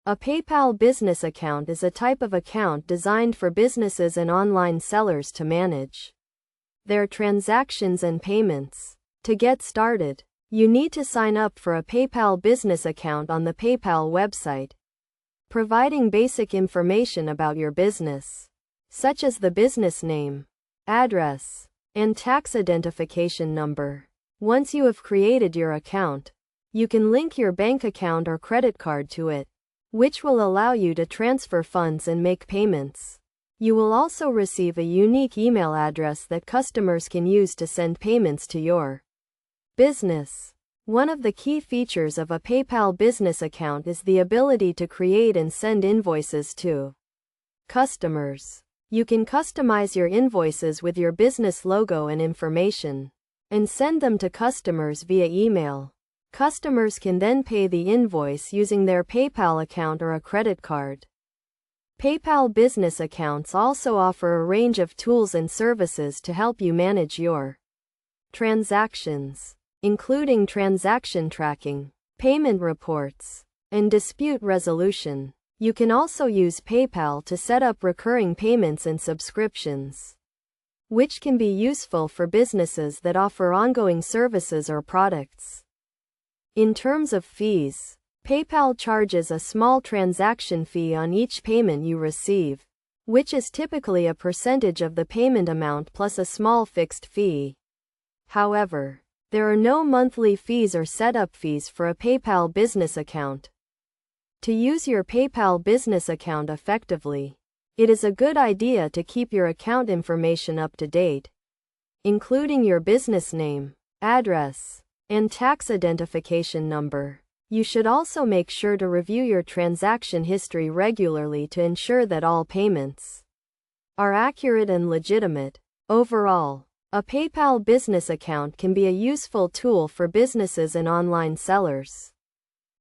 A PayPal business account is a type of account designed for businesses and online sellers to manage their transactions and payments. To get started, you need to sign up for a PayPal business account on the PayPal website, providing basic information about your business, such as the business name, address, and tax identification number. Once you have created your account, you can link your bank account or credit card to it, which will allow you to transfer funds and make payments. You will also receive a unique email address that customers can use to send payments to your business. One of the key features of a PayPal business account is the ability to create and send invoices to customers. You can customize your invoices with your business logo and information, and send them to customers via email. Customers can then pay the invoice using their PayPal account or a credit card. PayPal business accounts also offer a range of tools and services to help you manage your transactions, including transaction tracking, payment reports, and dispute resolution. You can also use PayPal to set up recurring payments and subscriptions, which can be useful for businesses that offer ongoing services or products. In terms of fees, PayPal charges a small transaction fee on each payment you receive, which is typically a percentage of the payment amount plus a small fixed fee. However, there are no monthly fees or setup fees for a PayPal business account. To use your PayPal business account effectively, it is a good idea to keep your account information up to date, including your business name, address, and tax identification number. You should also make sure to review your transaction history regularly to ensure that all payments are accurate and legitimate. Overall, a PayPal business account can be a useful tool for businesses and online sellers,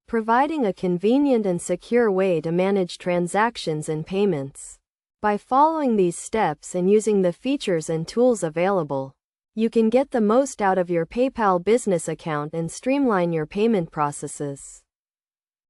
providing a convenient and secure way to manage transactions and payments. By following these steps and using the features and tools available, you can get the most out of your PayPal business account and streamline your payment processes.